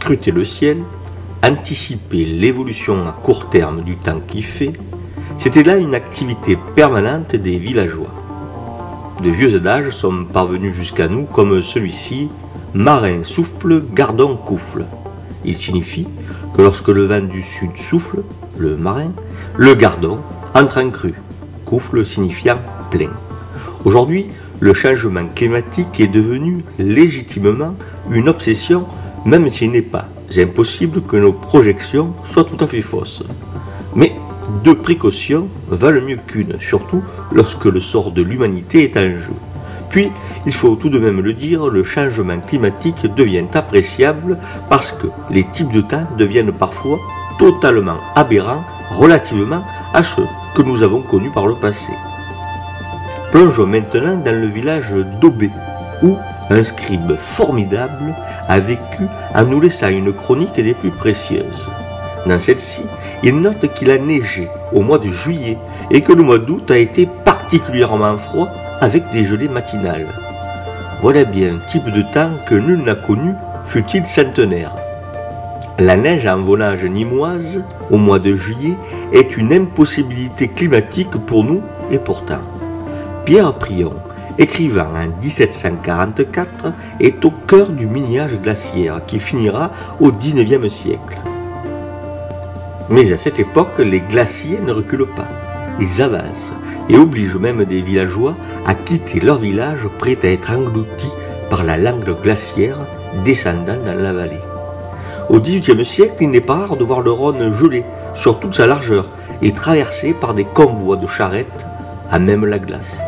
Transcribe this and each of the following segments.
scruter le ciel, anticiper l'évolution à court terme du temps qui fait, c'était là une activité permanente des villageois. De vieux adages sont parvenus jusqu'à nous comme celui-ci, « Marin souffle, gardon couffle ». Il signifie que lorsque le vent du sud souffle, le marin, le gardon entre en crue, couffle signifiant plein. Aujourd'hui, le changement climatique est devenu légitimement une obsession, même s'il n'est pas impossible que nos projections soient tout à fait fausses. Mais deux précautions valent mieux qu'une, surtout lorsque le sort de l'humanité est en jeu. Puis, il faut tout de même le dire, le changement climatique devient appréciable parce que les types de temps deviennent parfois totalement aberrants relativement à ceux que nous avons connus par le passé. Plongeons maintenant dans le village d'Aubé, où un scribe formidable a vécu en nous laissant une chronique des plus précieuses. Dans celle-ci, il note qu'il a neigé au mois de juillet et que le mois d'août a été particulièrement froid avec des gelées matinales. Voilà bien un type de temps que nul n'a connu, fût-il centenaire. La neige en Vaunage nimoise, au mois de juillet, est une impossibilité climatique pour nous et pourtant. Pierre Prion, écrivant en 1744, est au cœur du mini-âge glaciaire qui finira au XIXe siècle. Mais à cette époque, les glaciers ne reculent pas. Ils avancent et obligent même des villageois à quitter leur village prêt à être engloutis par la langue glaciaire descendant dans la vallée. Au XVIIIe siècle, il n'est pas rare de voir le Rhône gelé sur toute sa largeur et traversé par des convois de charrettes à même la glace.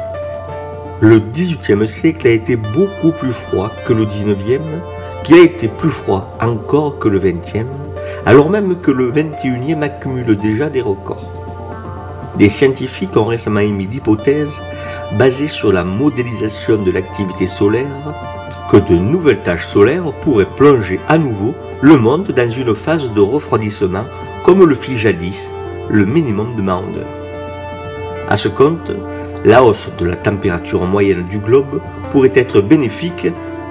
Le XVIIIe siècle a été beaucoup plus froid que le XIXe, qui a été plus froid encore que le XXe, alors même que le XXIe accumule déjà des records. Des scientifiques ont récemment émis l'hypothèse, basée sur la modélisation de l'activité solaire, que de nouvelles taches solaires pourraient plonger à nouveau le monde dans une phase de refroidissement comme le fit jadis le minimum de Maunder. À ce compte, la hausse de la température moyenne du globe pourrait être bénéfique,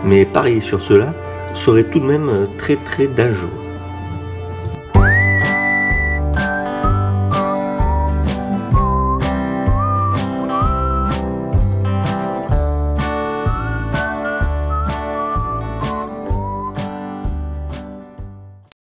mais parier sur cela serait tout de même très dangereux.